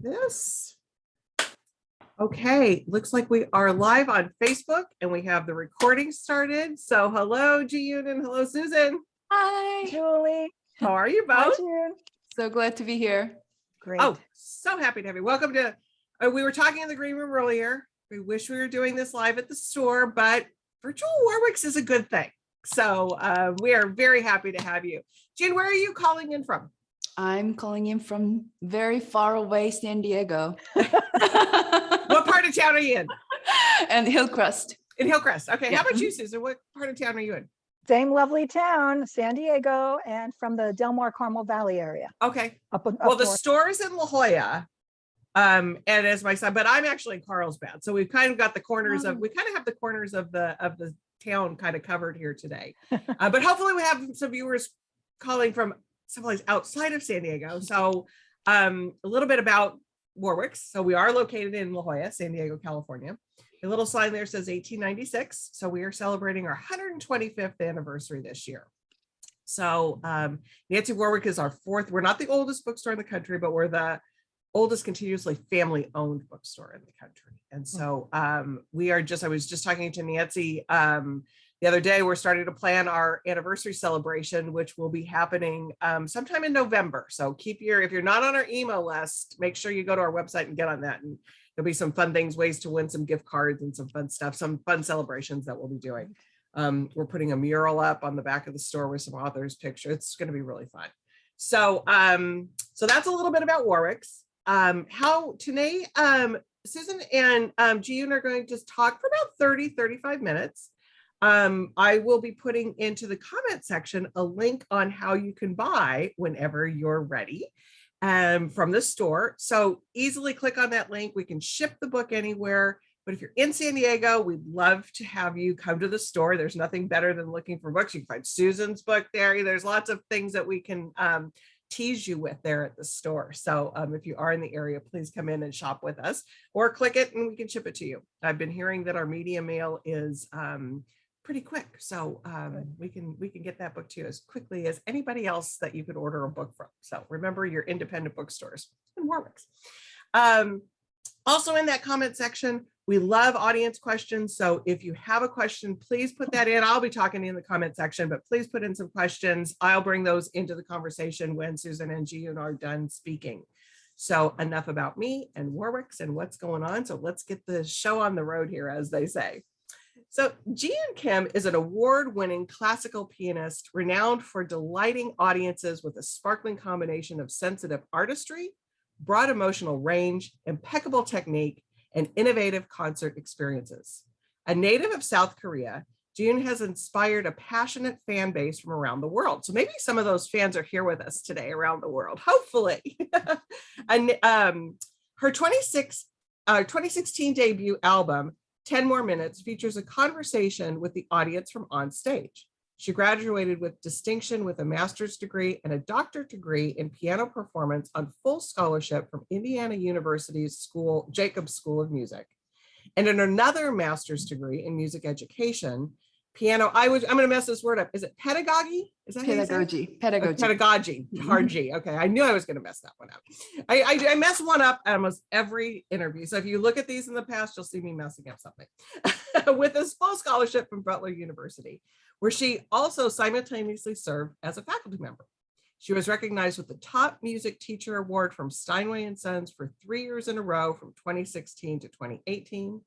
this. Okay, looks like we are live on Facebook and we have the recording started. So hello, Jeeyoon, and hello, Susan. Hi, Julie. How are you Hi, both? June. so glad to be here. Great. Oh, so happy to have you. Welcome to, we were talking in the green room earlier. We wish we were doing this live at the store, but virtual Warwicks is a good thing. So we are very happy to have you. Jean, where are you calling in from? I'm calling in from very far away San Diego. What part of town are you in? And Hillcrest. In Hillcrest. Okay, Yeah. how about you, Susan? What part of town are you in? Same lovely town, San Diego, and from the Del Mar Carmel Valley area. Okay. Up Well, the north. store is in La Jolla. And as my son, but I'm actually in Carlsbad. So we've kind of got the corners of, we kind of have the corners of the town kind of covered here today. But hopefully we have some viewers calling from someplace outside of San Diego. So a little bit about Warwicks. So we are located in La Jolla, San Diego, California. A little sign there says 1896. So we are celebrating our 125th anniversary this year. So Nancy Warwick is our fourth. We're not the oldest bookstore in the country, but we're the oldest continuously family-owned bookstore in the country. And so we are just, I was just talking to Nancy the other day, we're starting to plan our anniversary celebration, which will be happening sometime in November. So keep your, if you're not on our email list, make sure you go to our website and get on that. And there'll be some fun things, ways to win some gift cards and some fun stuff, some fun celebrations that we'll be doing. We're putting a mural up on the back of the store with some authors' pictures. It's going to be really fun. So, so that's a little bit about Warwicks. How today, Susan and Jeeyoon are going to just talk for about 35 minutes. I will be putting into the comment section a link on how you can buy whenever you're ready from the store. So easily click on that link. We can ship the book anywhere. But if you're in San Diego, we'd love to have you come to the store. There's nothing better than looking for books. You can find Susan's book there. There's lots of things that we can tease you with there at the store. So if you are in the area, please come in and shop with us or click it and we can ship it to you. I've been hearing that our media mail is pretty quick. So we can get that book to you as quickly as anybody else that you could order a book from. So remember your independent bookstores and Warwicks. Also in that comment section, we love audience questions. So if you have a question, please put that in. I'll be talking in the comment section, but please put in some questions. I'll bring those into the conversation when Susan and Jeeyoon are done speaking. So enough about me and Warwicks and what's going on. So let's get the show on the road here, as they say. So Jeeyoon Kim is an award-winning classical pianist renowned for delighting audiences with a sparkling combination of sensitive artistry, broad emotional range, impeccable technique, and innovative concert experiences. A native of South Korea, Jeeyoon has inspired a passionate fan base from around the world. So maybe some of those fans are here with us today around the world, hopefully. And her 2016 debut album, 10 More Minutes, features a conversation with the audience from on stage. She graduated with distinction with a master's degree and a doctorate degree in piano performance on full scholarship from Indiana University's Jacobs School of Music. And in another master's degree in music education, piano, I'm going to mess this word up. Is it pedagogy? Is that Pedagogy. Pedagogy. Hard-G. Okay, I knew I was going to mess that one up. I mess one up at almost every interview. So if you look at these in the past, you'll see me messing up something. With a full scholarship from Butler University, where she also simultaneously served as a faculty member. She was recognized with the Top Music Teacher Award from Steinway & Sons for 3 years in a row from 2016 to 2018.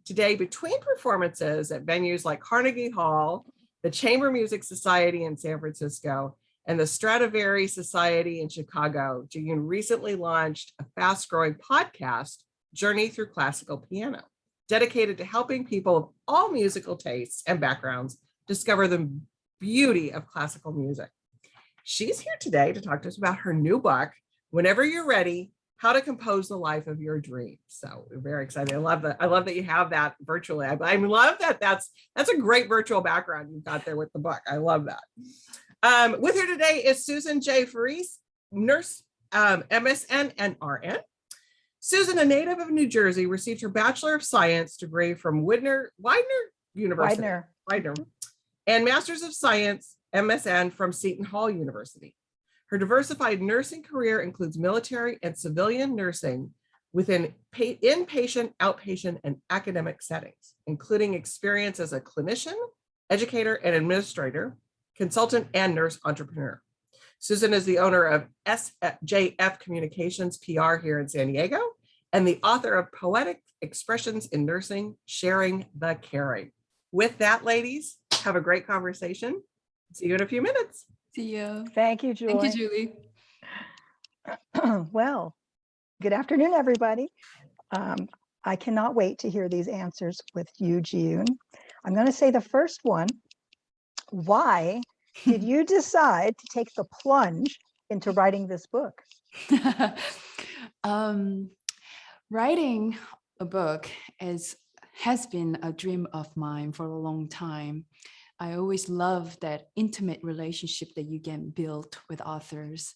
Today, between performances at venues like Carnegie Hall, the Chamber Music Society in San Francisco, and the Stradivari Society in Chicago, Jeeyoon recently launched a fast-growing podcast, Journey Through Classical Piano, dedicated to helping people of all musical tastes and backgrounds discover the beauty of classical music. She's here today to talk to us about her new book, Whenever You're Ready, How to Compose the Life of Your Dreams. So we're very excited. I love that you have that virtually. I love that that's a great virtual background you've got there with the book. I love that. With her today is Susan J. Farese, nurse, MSN and RN. Susan, a native of New Jersey, received her Bachelor of Science degree from Widener University. Widener. And Masters of Science, MSN, from Seton Hall University. Her diversified nursing career includes military and civilian nursing, within inpatient, outpatient, and academic settings, including experience as a clinician, educator, and administrator, consultant, and nurse entrepreneur. Susan is the owner of SJF Communications PR here in San Diego and the author of Poetic Expressions in Nursing, Sharing the Caring. With that, ladies, have a great conversation. See you in a few minutes. See you. Thank you, Joy. Thank you, Julie. Well, good afternoon, everybody. I cannot wait to hear these answers with you, Jeeyoon. I'm going to say the first one. Why did you decide to take the plunge into writing this book? Writing a book has been a dream of mine for a long time. I always love that intimate relationship that you can build with authors.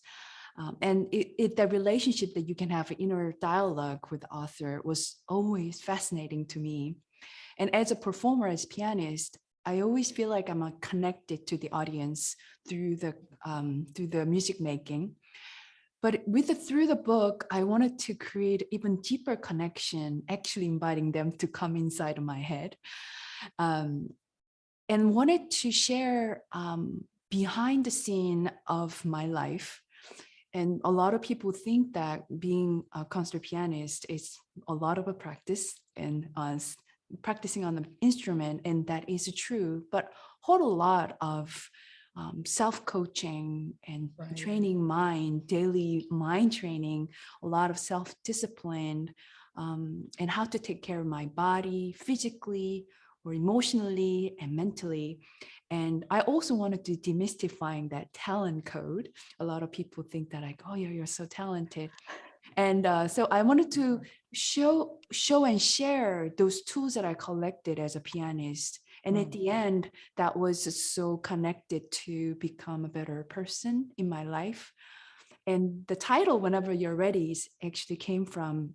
And that relationship that you can have an inner dialogue with the author was always fascinating to me. And as a performer, as pianist, I always feel like I'm connected to the audience through the music making. But through the book, I wanted to create even deeper connection, actually inviting them to come inside of my head, and wanted to share behind the scene of my life. And a lot of people think that being a concert pianist is a lot of a practice and practicing on the instrument, and that is true, but hold a lot of self-coaching and training daily mind training, a lot of self-discipline, and how to take care of my body physically or emotionally and mentally. And I also wanted to demystifying that talent code. A lot of people think that like, oh, you're so talented. And so I wanted to show and share those tools that I collected as a pianist. And at the end, that was so connected to become a better person in my life. And the title, Whenever You're Ready, actually came from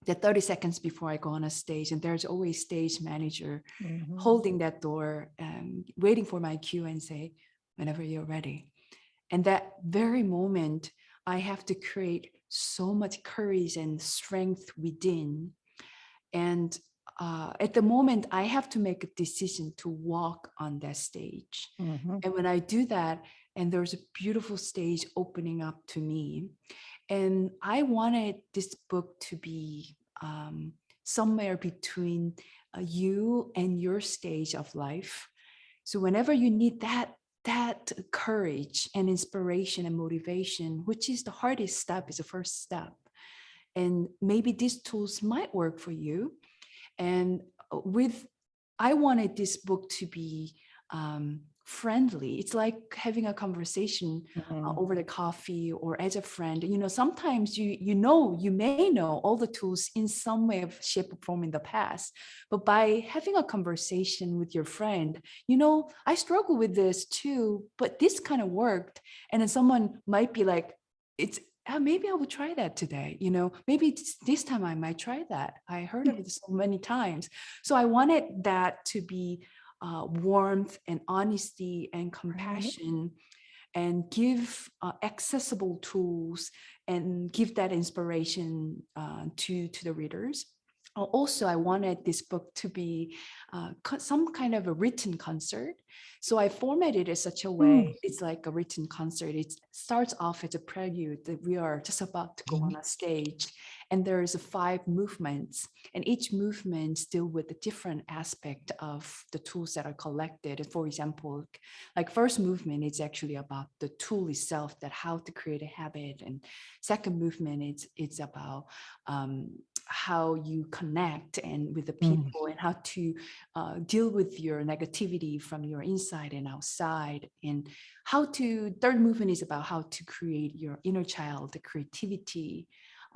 the 30 seconds before I go on a stage. And there's always stage manager holding that door and waiting for my cue and say, whenever you're ready. And that very moment, I have to create so much courage and strength within. And at the moment, I have to make a decision to walk on that stage. And when I do that, and there's a beautiful stage opening up to me, and I wanted this book to be somewhere between you and your stage of life. So whenever you need that courage and inspiration and motivation, which is the hardest step, is the first step. And maybe these tools might work for you. And I wanted this book to be friendly. It's like having a conversation over the coffee or as a friend. You know, sometimes you may know all the tools in some way of shape or form in the past, but by having a conversation with your friend, you know, I struggle with this too, but this kind of worked. And then someone might be like, maybe I will try that today. You know, maybe this time I might try that. I heard of it so many times. So I wanted that to be warmth and honesty and compassion, and give accessible tools and give that inspiration to the readers. Also, I wanted this book to be some kind of a written concert. So I formatted it in such a way, it's like a written concert. It starts off as a prelude that we are just about to go on a stage. And there's 5 movements, and each movement deal with a different aspect of the tools that are collected. For example, like first movement is actually about the tool itself, that how to create a habit. And second movement, it's about how you connect and with the people and how to deal with your negativity from your inside and outside. And third movement is about how to create your inner child, the creativity.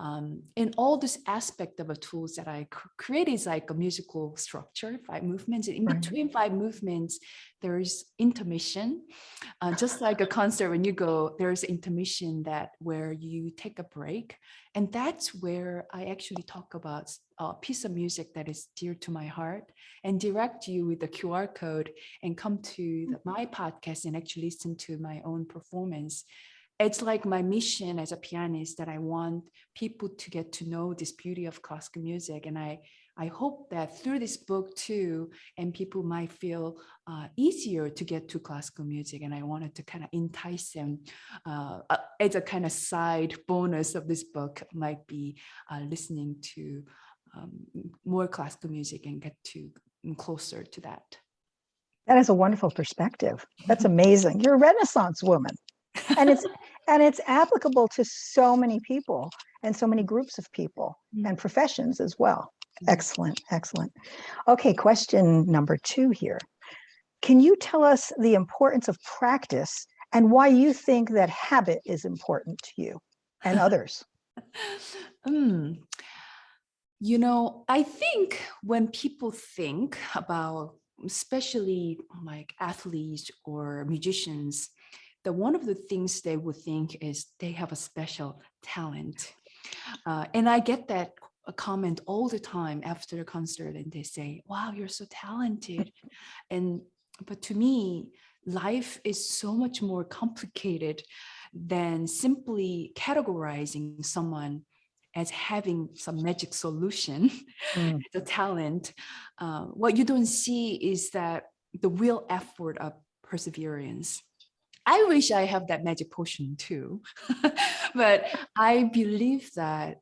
And all this aspect of a tools that I create is like a musical structure, 5 movements. And in between 5 movements, there's intermission. Just like a concert, when you go, there's intermission where you take a break. And that's where I actually talk about a piece of music that is dear to my heart, and direct you with the QR code and come to my podcast and actually listen to my own performance. it's like my mission as a pianist that I want people to get to know this beauty of classical music. And I hope that through this book too, and people might feel easier to get to classical music. And I wanted to kind of entice them as a kind of side bonus of this book might be listening to more classical music and get to closer to that. That is a wonderful perspective. That's amazing. You're a Renaissance woman. And it's applicable to so many people and so many groups of people and professions as well. Excellent, excellent. Okay, question number 2 here. Can you tell us the importance of practice and why you think that habit is important to you and others? You know, I think when people think about, especially like athletes or musicians, that one of the things they would think is they have a special talent. And I get that a comment all the time after a concert, and they say, wow, you're so talented. But to me, life is so much more complicated than simply categorizing someone as having some magic solution, the talent. What you don't see is that the real effort of perseverance. I wish I have that magic potion too, but I believe that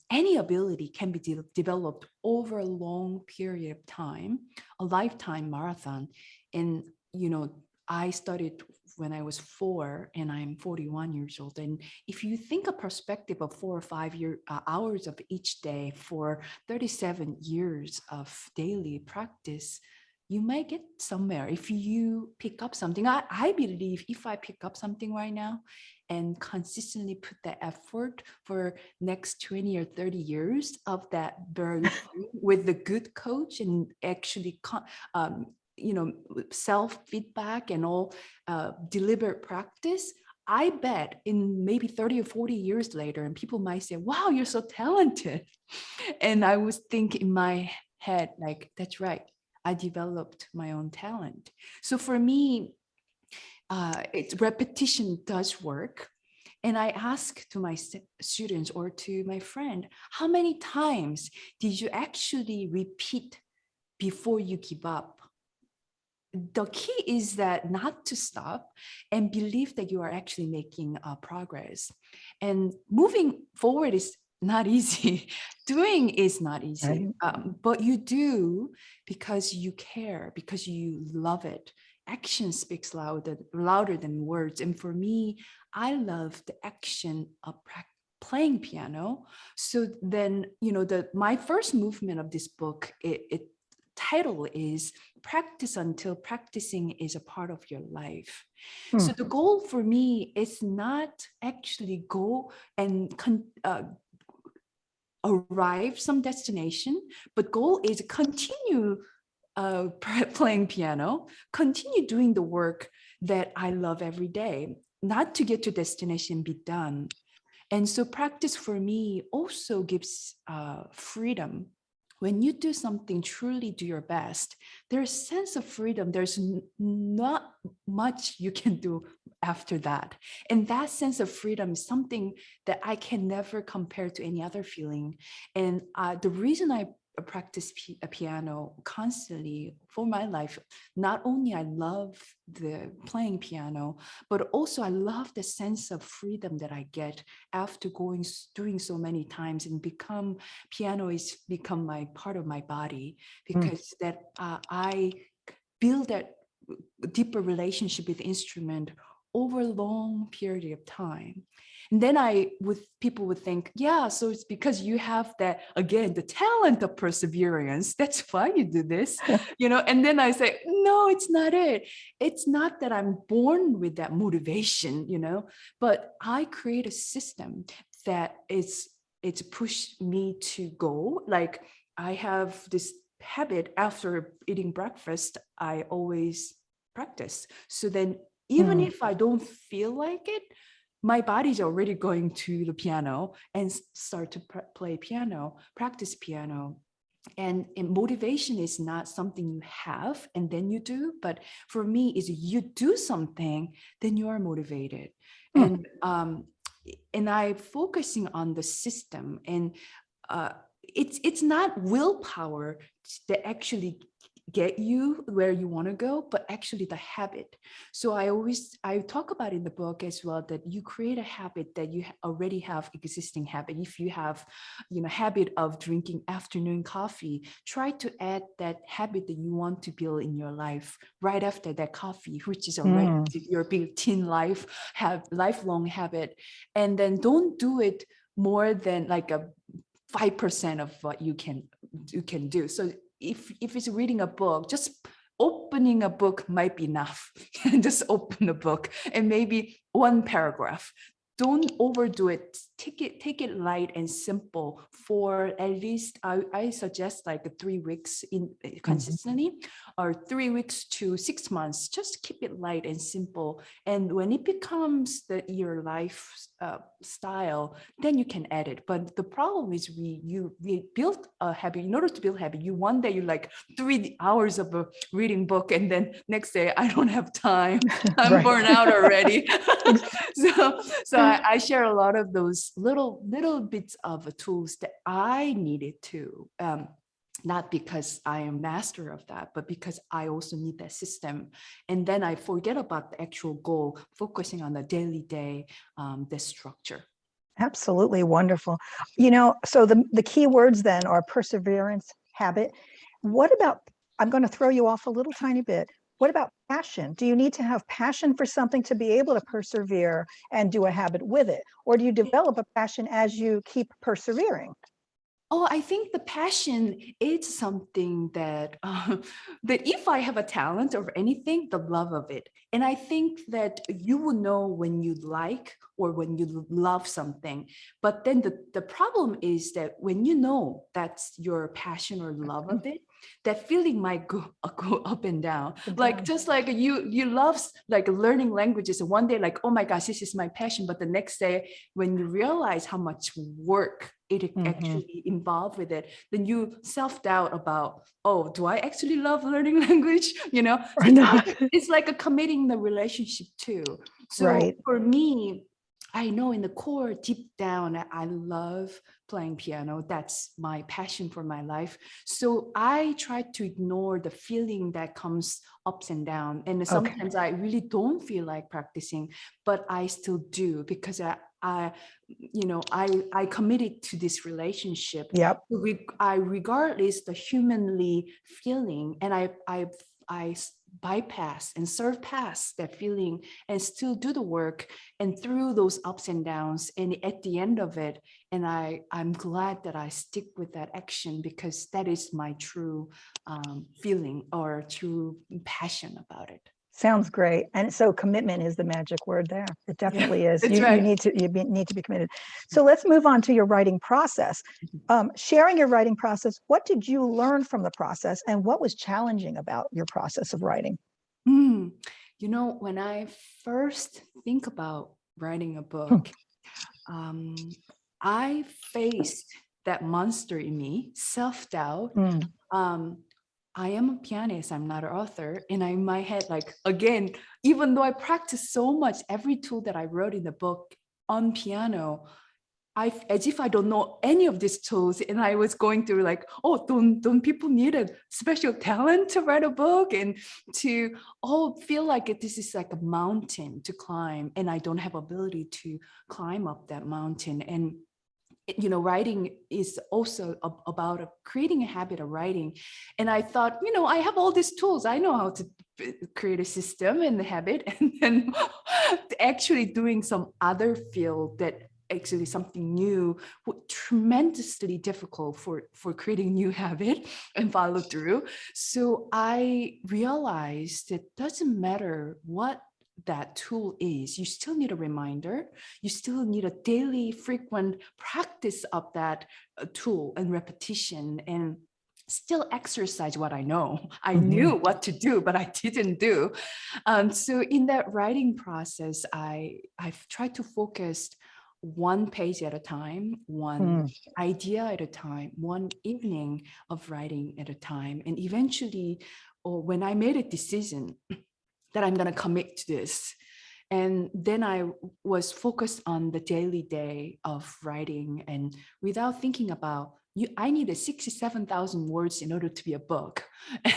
any ability can be developed over a long period of time, a lifetime marathon. And, you know, I studied when I was 4 and I'm 41 years old. And if you think a perspective of 4 or 5 hours of each day for 37 years of daily practice, you might get somewhere if you pick up something. I believe if I pick up something right now and consistently put that effort for next 20 or 30 years of that very with the good coach and actually self-feedback and all deliberate practice, I bet in maybe 30 or 40 years later, and people might say, wow, you're so talented. And I was thinking in my head, like, that's right. I developed my own talent. So for me, repetition does work. And I ask to my students or to my friend, how many times did you actually repeat before you give up? The key is that not to stop and believe that you are actually making progress. And moving forward is not easy. Doing is not easy, but you do because you care, because you love it. Action speaks louder than words. And for me, I love the action of playing piano. So then, you know, my first movement of this book, it title is Practice Until Practicing is a Part of Your Life. So the goal for me is not actually go and arrive some destination, but goal is continue playing piano, continue doing the work that I love every day, not to get to destination, be done. And so practice for me also gives freedom. When you do something, truly do your best, there's a sense of freedom. There's not much you can do after that. And that sense of freedom is something that I can never compare to any other feeling. And the reason I practice piano constantly for my life, not only I love the playing piano, but also I love the sense of freedom that I get after doing so many times, and piano is become my part of my body, because that I build that deeper relationship with the instrument over a long period of time. And then people would think, yeah, so it's because you have that, again, the talent of perseverance. That's why you do this, you know? And then I say, no, it's not it. It's not that I'm born with that motivation, you know, but I create a system that it's pushed me to go. Like I have this habit after eating breakfast, I always practice. So then even if I don't feel like it, my body's already going to the piano and start to play piano, practice piano. and motivation is not something you have and then you do, but for me is you do something, then you are motivated. Hmm. And I'm focusing on the system, and it's not willpower that actually get you where you want to go, but actually the habit. So I talk about in the book as well that you create a habit that you already have existing habit. If you have, habit of drinking afternoon coffee, try to add that habit that you want to build in your life right after that coffee, which is already your built-in lifelong habit. And then don't do it more than like a 5% of what you can do. So if it's reading a book, just opening a book might be enough. Just open the book and maybe one paragraph. Don't overdo it. Take it light and simple for at least, I suggest like 3 weeks in consistently, or 3 weeks to 6 months. Just keep it light and simple. And when it becomes your life style, then you can add it. But the problem is we built a habit. In order to build a habit, one day you like 3 hours of a reading book, and then next day I don't have time. I'm Right. burnt out already. So I share a lot of those little bits of tools that I needed to, not because I am master of that, but because I also need that system. And then I forget about the actual goal, focusing on the daily the structure. Absolutely wonderful. So the key words then are perseverance, habit. What about, I'm going to throw you off a little tiny bit. What about passion? Do you need to have passion for something to be able to persevere and do a habit with it? Or do you develop a passion as you keep persevering? Oh, I think the passion is something that that if I have a talent or anything, the love of it. And I think that you will know when you like or when you love something. But then the problem is that when you know that's your passion or love of it, that feeling might go up and down. Like just like you love like learning languages, and one day like, oh my gosh, this is my passion. But the next day when you realize how much work it actually involved with it, then you self-doubt about, oh, do I actually love learning language? Or not. It's like a committing the relationship too. So Right. for me, I know in the core, deep down, I love playing piano. That's my passion for my life. So I try to ignore the feeling that comes ups and down. And sometimes I really don't feel like practicing, but I still do because I committed to this relationship. Yep. I regardless the humanly feeling, and I bypass and surpass that feeling and still do the work, and through those ups and downs, and at the end of it, and I'm glad that I stick with that action, because that is my true feeling or true passion about it. Sounds great. And so commitment is the magic word there. It definitely is. That's You right. need to be committed. So let's move on to your writing process. Sharing your writing process, what did you learn from the process, and what was challenging about your process of writing? When I first think about writing a book, I faced that monster in me, self-doubt. I am a pianist, I'm not an author. And in my head, like, again, even though I practiced so much, every tool that I wrote in the book on piano, as if I don't know any of these tools. And I was going through like, oh, don't people need a special talent to write a book, and to feel like this is like a mountain to climb, and I don't have ability to climb up that mountain. And writing is also about creating a habit of writing. And I thought, I have all these tools. I know how to create a system and the habit. And then actually doing some other field that actually something new, tremendously difficult for creating new habit and follow through. So I realized it doesn't matter what that tool is, you still need a reminder, you still need a daily frequent practice of that tool and repetition, and still exercise what I know. I knew what to do, but I didn't do. So in that writing process, I've tried to focus one page at a time, one idea at a time, one evening of writing at a time. And eventually, when I made a decision that I'm going to commit to this, and then I was focused on the daily day of writing, and without thinking about, I needed 67,000 words in order to be a book.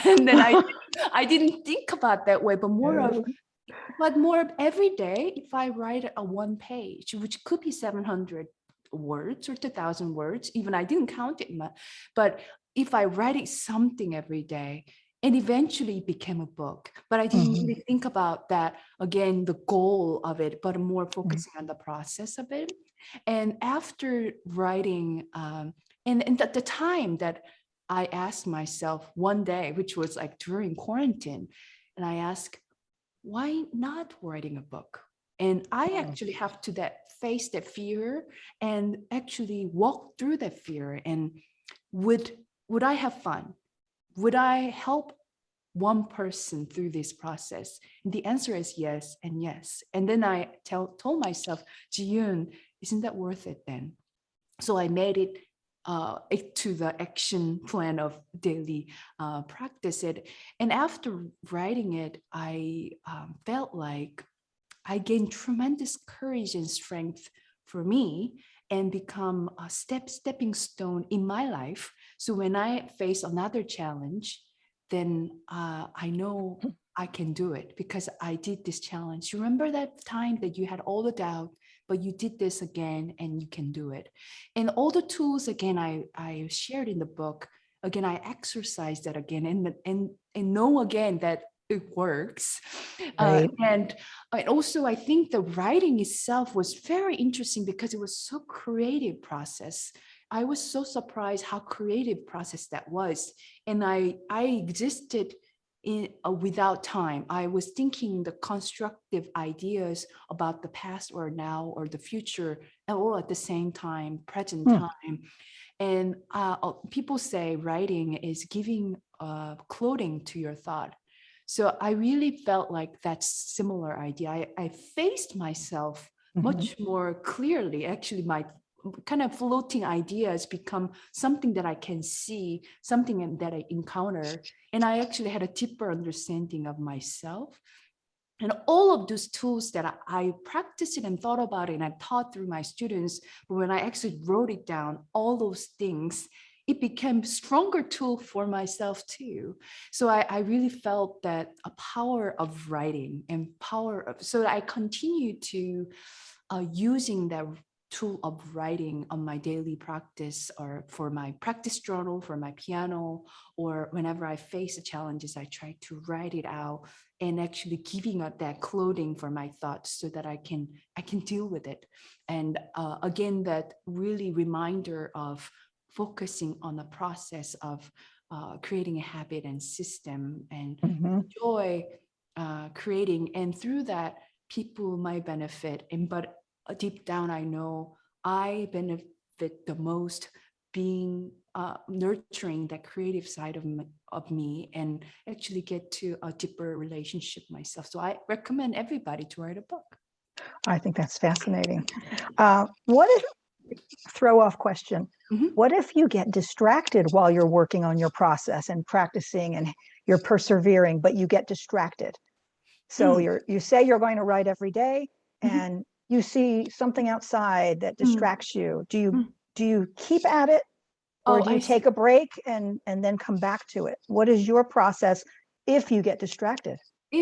And then I didn't think about that way, but more of every day, if I write a one page, which could be 700 words or 2,000 words, even I didn't count it, but if I write it something every day, and eventually it became a book. But I didn't really think about that, again, the goal of it, but more focusing on the process of it. And after writing, and at the time that I asked myself one day, which was like during quarantine, and I asked, why not writing a book? And I actually have to face that fear and actually walk through that fear. And would I have fun? Would I help one person through this process? And the answer is yes and yes. And then I told myself, Jeeyoon, isn't that worth it then? So I made it to the action plan of daily practice it. And after writing it, I felt like I gained tremendous courage and strength for me, and become a stepping stone in my life. So when I face another challenge, then I know I can do it because I did this challenge. You remember that time that you had all the doubt, but you did this again and you can do it. And all the tools, again, I shared in the book, again, I exercised that again and know again that it works. Right. And also, I think the writing itself was very interesting because it was so creative process. I was so surprised how creative process that was. And I existed without time. I was thinking the constructive ideas about the past or now or the future, and all at the same time, present time. And people say writing is giving clothing to your thought. So I really felt like that similar idea. I faced myself much more clearly. Actually, my kind of floating ideas become something that I can see, something that I encounter. And I actually had a deeper understanding of myself. And all of those tools that I practiced it and thought about it and I taught through my students, but when I actually wrote it down, all those things, it became a stronger tool for myself too. So I really felt that a power of writing and so I continue to using that tool of writing on my daily practice, or for my practice journal, for my piano, or whenever I face the challenges, I try to write it out and actually giving up that clothing for my thoughts so that I can deal with it. And again, that really reminder of focusing on the process of creating a habit and system and enjoy creating. And through that, people might benefit. But deep down, I know I benefit the most being nurturing that creative side of me and actually get to a deeper relationship myself. So I recommend everybody to write a book. I think that's fascinating. What if, throw off question, what if you get distracted while you're working on your process and practicing and you're persevering, but you get distracted? So you say you're going to write every day and you see something outside that distracts you. Do you keep at it, or do you take a break and then come back to it? What is your process if you get distracted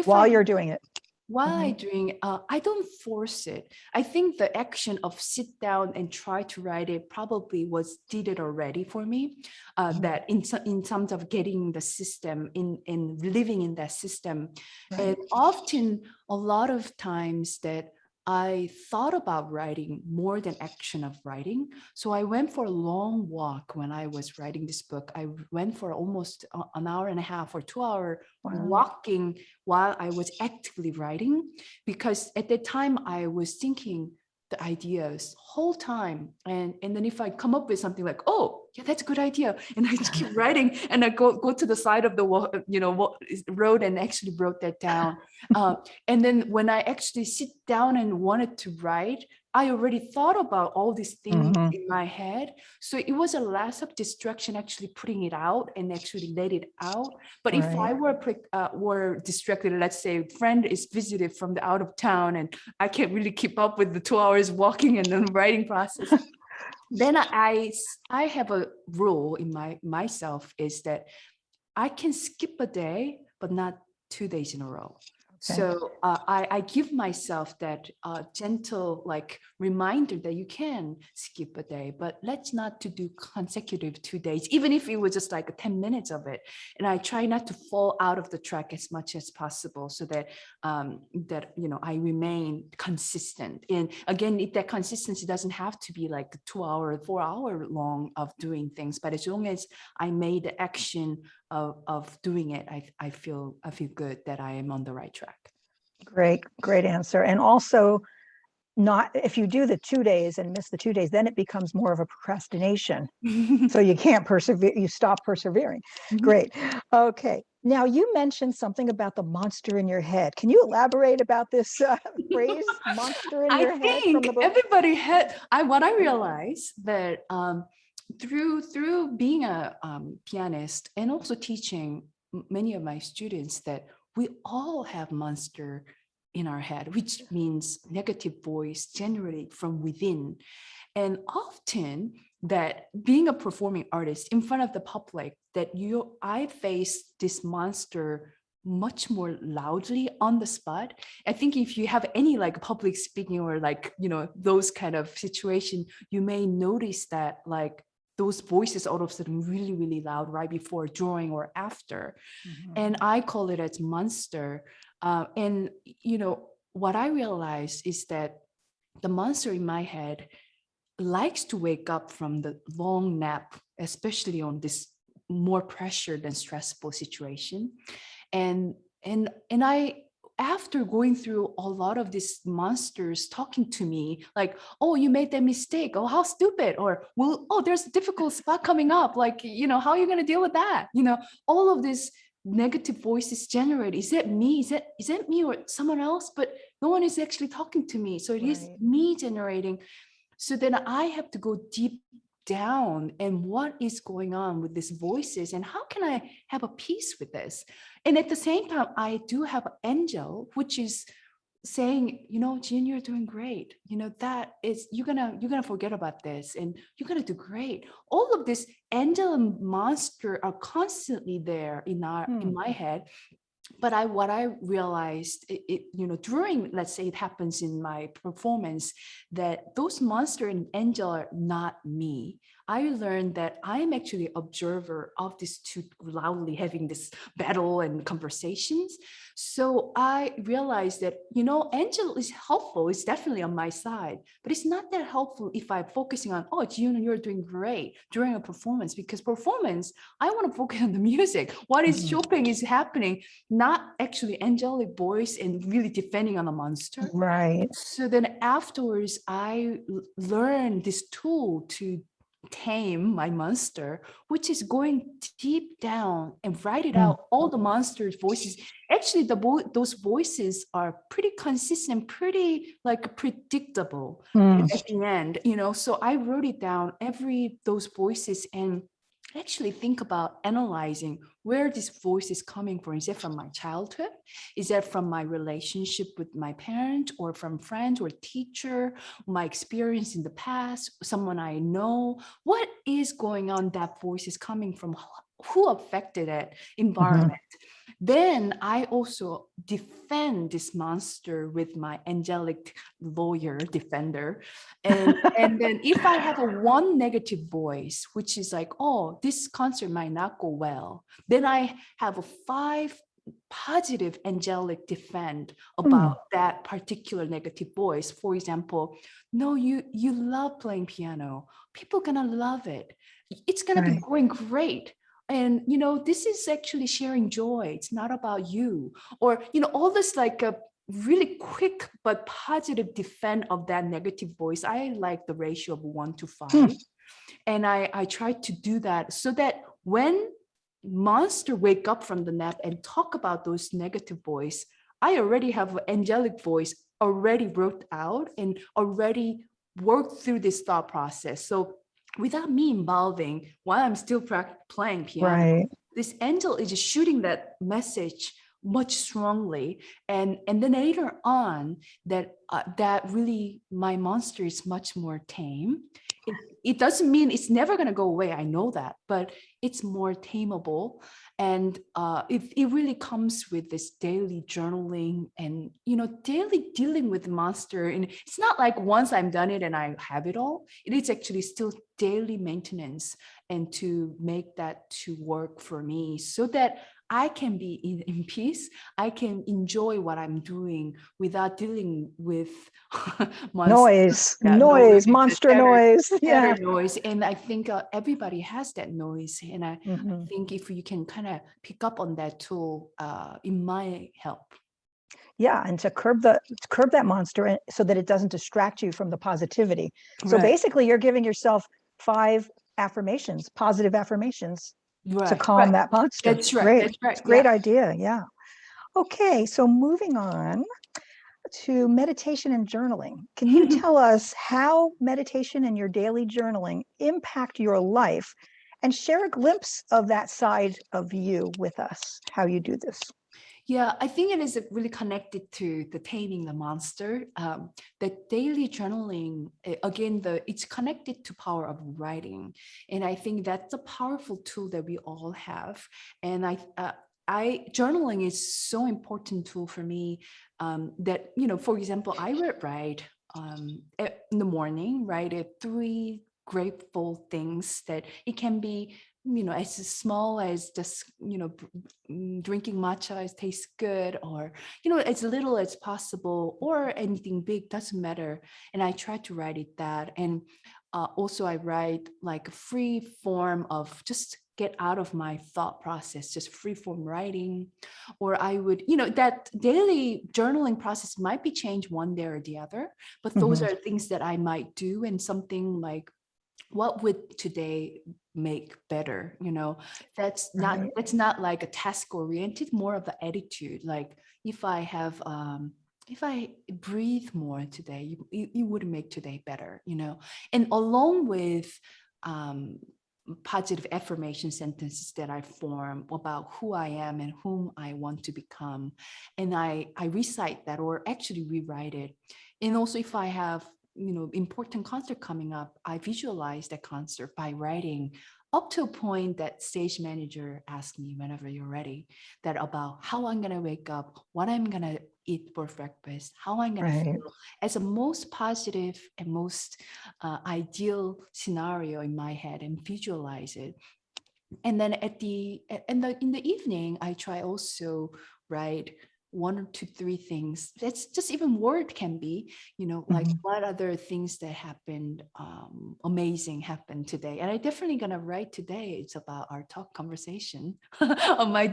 while you're doing it? While I'm doing, I don't force it. I think the action of sit down and try to write it probably did it already for me. That in terms of getting the system in living in that system, and often a lot of times that I thought about writing more than action of writing. So I went for a long walk when I was writing this book. I went for almost an hour and a half or 2 hour walking while I was actively writing, because at that time I was thinking the ideas whole time. And then if I come up with something like, oh, yeah, that's a good idea. And I just keep writing and I go to the side of the road and actually wrote that down. And then when I actually sit down and wanted to write, I already thought about all these things Mhm. in my head. So it was a less of distraction actually putting it out and actually let it out. But if I were distracted, let's say a friend is visited from the out of town and I can't really keep up with the 2 hours walking and then writing process, then I have a rule in myself is that I can skip a day, but not 2 days in a row. Okay. So I give myself that gentle like reminder that you can skip a day, but let's not to do consecutive 2 days, even if it was just like 10 minutes of it. And I try not to fall out of the track as much as possible so that that I remain consistent. And again, if that consistency doesn't have to be like 2 hour, 4 hour long of doing things, but as long as I made the action of doing it, I feel good that I am on the right track. Great answer. And also, not if you do the 2 days and miss the 2 days, then it becomes more of a procrastination. So you can't persevere, you stop persevering. Great. Okay. Now you mentioned something about the monster in your head. Can you elaborate about this phrase, monster in your head from the book? Everybody had, what I realized that through being a pianist and also teaching many of my students that we all have monster in our head, which means negative voice generated from within. And often that being a performing artist in front of the public, that I face this monster much more loudly on the spot. I think if you have any like public speaking or like, those kind of situation, you may notice that like those voices all of a sudden really, really loud right before, during, or after. And I call it as monster. And, what I realized is that the monster in my head likes to wake up from the long nap, especially on this more pressured and stressful situation. And I, after going through a lot of these monsters talking to me, like, oh, you made that mistake. Oh, how stupid. Or, well, oh, there's a difficult spot coming up. Like, how are you going to deal with that? All of this negative voices generate. Is that me? Is that me or someone else? But no one is actually talking to me. So it is me generating. So then I have to go deep down and what is going on with these voices and how can I have a peace with this? And at the same time, I do have an angel, which is saying, Jeeyoon, you're doing great. That is, you're gonna forget about this and you're gonna do great. All of this angel and monster are constantly there in my head. But what I realized, during, let's say it happens in my performance, that those monster and angel are not me. I learned that I'm actually observer of these two loudly having this battle and conversations. So I realized that, angel is helpful. It's definitely on my side, but it's not that helpful if I'm focusing on, oh, Jeeyoon, you're doing great during a performance, because performance, I want to focus on the music. What is Chopin is happening, not actually angelic voice and really defending on a monster. Right. So then afterwards, I learned this tool to tame my monster, which is going deep down and write it out, all the monster's voices. Actually, those voices are pretty consistent, pretty like predictable at the end, so I wrote it down, those voices, and actually think about analyzing where this voice is coming from. Is it from my childhood? Is that from my relationship with my parent or from friends or teacher, my experience in the past, someone I know? What is going on? That voice is coming from who affected it, environment. Then I also defend this monster with my angelic lawyer defender. And then if I have a one negative voice, which is like, oh, this concert might not go well, then I have a 5 positive angelic defend about that particular negative voice. For example, no, you love playing piano. People gonna love it. It's gonna be going great. And, this is actually sharing joy. It's not about you. Or, all this like a really quick but positive defend of that negative voice. I like the ratio of 1 to 5. And I try to do that so that when monster wake up from the nap and talk about those negative voice, I already have an angelic voice already wrote out and already worked through this thought process. So without me involving while I'm still playing piano, Right. this angel is just shooting that message much strongly, and then later on that that really my monster is much more tame. It doesn't mean it's never going to go away, I know that, but it's more tameable. And it really comes with this daily journaling and, you know, daily dealing with the monster. And it's not like once I'm done it and I have it all. It is actually still daily maintenance, and to make that to work for me so that I can be in peace. I can enjoy what I'm doing without dealing with Noise, noise, monster noise. Yeah. noise. And I think everybody has that noise. And I Mhm. think if you can kind of pick up on that tool, it might help. Yeah, and to curb that monster so that it doesn't distract you from the positivity. So Right. basically, you're giving yourself 5 affirmations, positive affirmations, to Right. calm Right. that monster. That's right. Great. That's right. It's a great Yeah. idea. Yeah. Okay, so moving on to meditation and journaling. Can you tell us how meditation and your daily journaling impact your life, and share a glimpse of that side of you with us, how you do this? Yeah, I think it is really connected to the taming the monster. The daily journaling, again, it's connected to power of writing, and I think that's a powerful tool that we all have. And I journaling is so important tool for me. That, you know, for example, I would write in the morning, write 3 grateful things that it can be, you know, as small as just, you know, drinking matcha, it tastes good, or, you know, as little as possible, or anything big, doesn't matter. And I try to write it that. And also I write like a free form of just get out of my thought process, just free form writing. Or I would, you know, that daily journaling process might be changed one day or the other, but those are things that I might do. And something like, what would today make better? You know, that's not like a task oriented, more of the attitude. Like if I breathe more today, you would make today better, you know. And along with positive affirmation sentences that I form about who I am and whom I want to become, and I recite that, or actually rewrite it. And also if I have, you know, important concert coming up, I visualize that concert by writing up to a point that stage manager asks me whenever you're ready, that about how I'm going to wake up, what I'm going to eat for breakfast, how I'm going to feel, as a most positive and most ideal scenario in my head, and visualize it. And then in the evening, I try also write 1 to 3 things. That's just even word can be, you know, like what other things that happened, amazing happened today. And I definitely gonna write today. It's about our talk conversation on my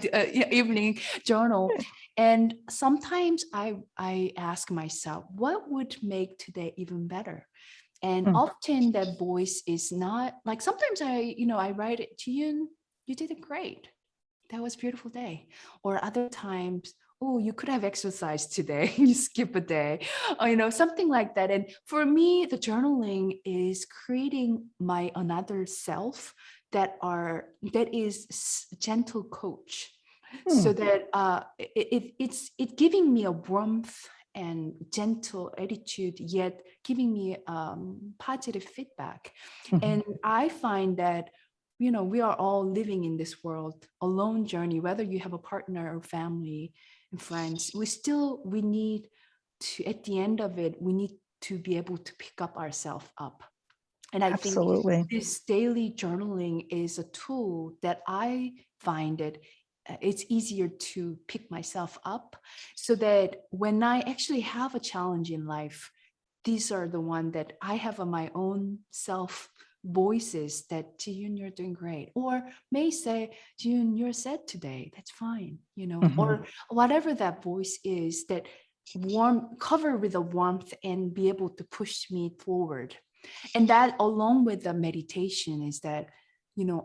evening journal. And sometimes I ask myself, what would make today even better? And often that voice is not like, sometimes I write it, Jeeyoon, you did it great. That was a beautiful day. Or other times, oh, you could have exercised today. You skip a day, or, you know, something like that. And for me, the journaling is creating my another self that is gentle coach, so that it's giving me a warmth and gentle attitude, yet giving me positive feedback. And I find that, you know, we are all living in this world alone journey, whether you have a partner or family and friends, we need to, at the end of it, we need to be able to pick up ourselves up. And I think this daily journaling is a tool that I find it's easier to pick myself up, so that when I actually have a challenge in life, these are the one that I have on my own self voices that, Jeeyoon, you're doing great, or may say, Jeeyoon, you're sad today, that's fine, you know, or whatever that voice is, that cover with a warmth and be able to push me forward. And that, along with the meditation, is that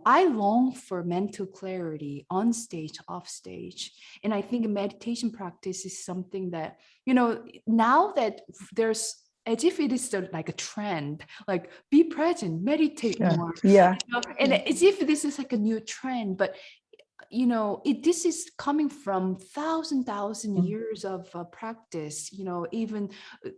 I long for mental clarity on stage, off stage. And I think meditation practice is something that, now that there's, as if it is like a trend, like be present, meditate more. Yeah. And as if this is like a new trend, but this is coming from thousand years of practice, even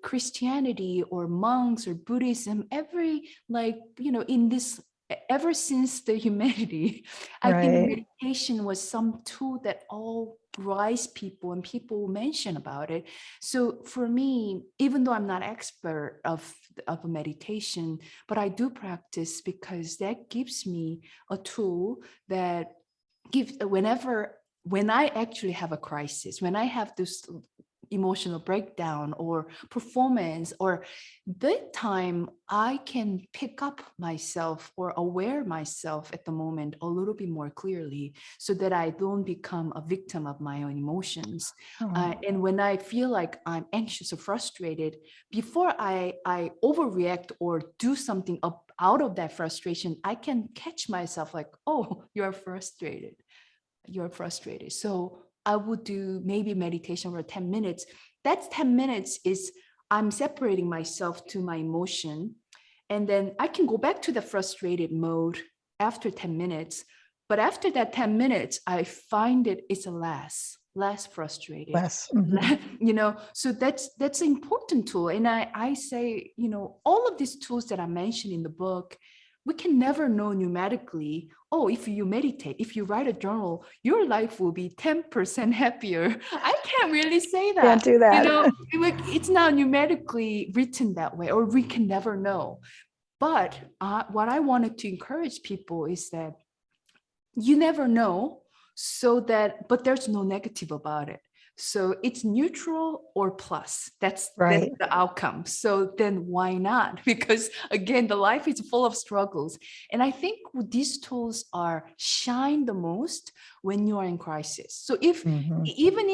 Christianity or monks or Buddhism, in this, ever since the humanity, I think meditation was some tool that all wise people and people mention about it. So for me, even though I'm not expert of meditation, but I do practice because that gives me a tool that when I actually have a crisis, when I have this emotional breakdown or performance, or that time I can pick up myself or aware myself at the moment a little bit more clearly, so that I don't become a victim of my own emotions. And when I feel like I'm anxious or frustrated, before I overreact or do something out of that frustration, I can catch myself like, oh, you're frustrated. So I would do maybe meditation for 10 minutes. That's 10 minutes is I'm separating myself to my emotion. And then I can go back to the frustrated mode after 10 minutes. But after that 10 minutes, I find it's less frustrated. So that's an important tool. And I say, all of these tools that I mentioned in the book, we can never know numerically, if you meditate, if you write a journal, your life will be 10% happier. I can't really say that. Can't do that. It's not numerically written that way, or we can never know. But what I wanted to encourage people is that you never know, but there's no negative about it. So it's neutral or plus. That's the outcome. So then why not? Because again, the life is full of struggles. And I think these tools shine the most when you are in crisis. So even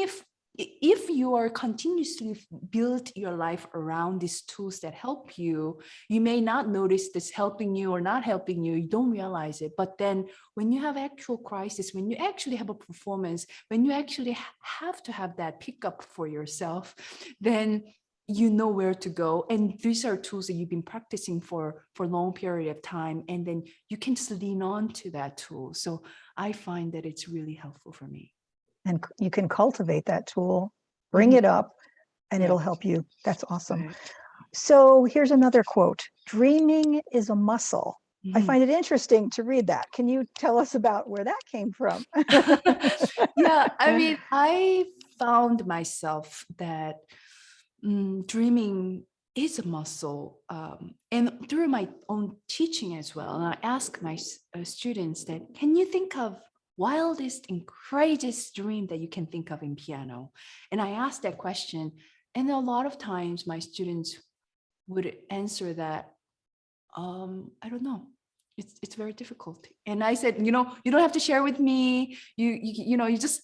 if you are continuously build your life around these tools that help you, you may not notice this helping you or not helping you. You don't realize it. But then when you have actual crisis, when you actually have a performance, when you actually have to have that pickup for yourself, then you know where to go. And these are tools that you've been practicing for a long period of time. And then you can just lean on to that tool. So I find that it's really helpful for me. And you can cultivate that tool, bring it up, and it'll help you. That's awesome. Right. So here's another quote. Dreaming is a muscle. I find it interesting to read that. Can you tell us about where that came from? Yeah, I mean, I found myself that dreaming is a muscle. And through my own teaching as well, and I ask my students that, can you think of wildest and craziest dream that you can think of in piano? And I asked that question, and a lot of times my students would answer that, I don't know. It's very difficult. And I said, you don't have to share with me. You just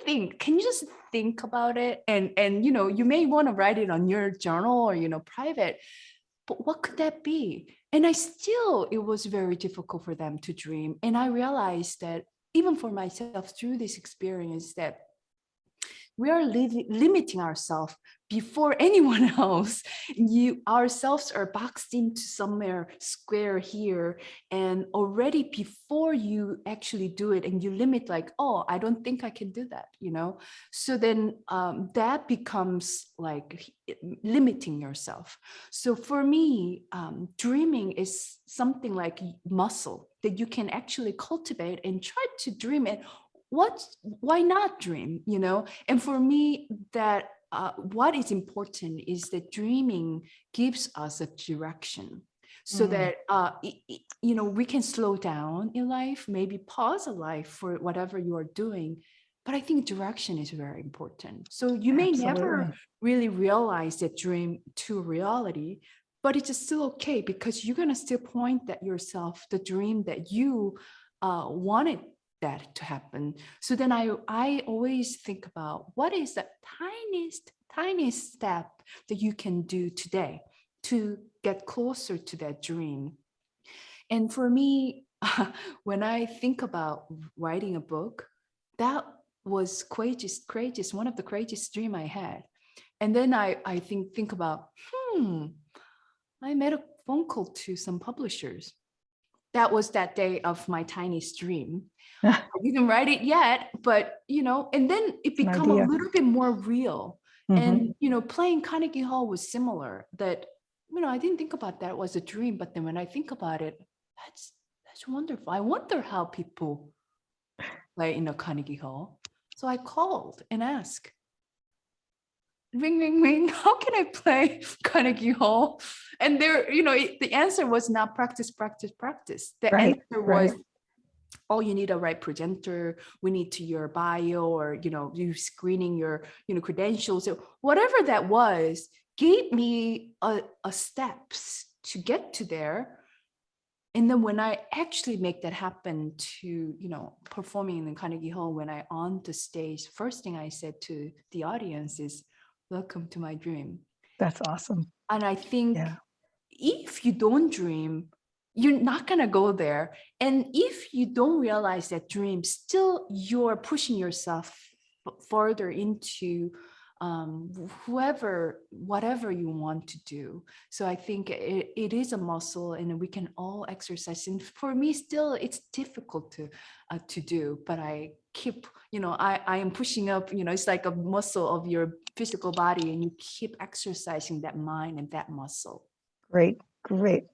think. Can you just think about it? And you may want to write it on your journal or private. But what could that be? And it was very difficult for them to dream. And I realized that even for myself through this experience, that we are limiting ourselves before anyone else. Ourselves are boxed into somewhere square here, and already before you actually do it, and you limit like, oh, I don't think I can do that, So then that becomes like limiting yourself. So for me, dreaming is something like muscle that you can actually cultivate and try to dream it. Why not dream, And for me, that what is important is that dreaming gives us a direction, so that we can slow down in life, maybe pause a life for whatever you are doing. But I think direction is very important. So you may never really realize that dream to reality, but it's still okay, because you're gonna still point at yourself the dream that you wanted that to happen. So then I always think about, what is the tiniest step that you can do today to get closer to that dream. And for me, when I think about writing a book, that was courageous, one of the courageous dream I had. And then I think about, I made a phone call to some publishers. That was that day of my tiniest dream. I didn't write it yet, but and then it an became a idea. little bit more real. Mhm. And playing Carnegie Hall was similar. That I didn't think about that was a dream, but then when I think about it, that's wonderful. I wonder how people play in a Carnegie Hall. So I called and asked, ring, ring, ring, how can I play Carnegie Hall? And there, the answer was not practice, practice, practice. The Right, answer was, right. oh, you need a right presenter. We need to your bio, or, you screening your, credentials. So whatever that was, gave me a steps to get to there. And then when I actually make that happen to, performing in the Carnegie Hall, when I on the stage, first thing I said to the audience is, welcome to my dream. That's awesome. And I think Yeah. if you don't dream, you're not going to go there. And if you don't realize that dream, still you're pushing yourself further into whatever you want to do. So I think it is a muscle, and we can all exercise. And for me, still, it's difficult to do, but I keep, I am pushing up, it's like a muscle of your physical body, and you keep exercising that mind and that muscle. Great, great.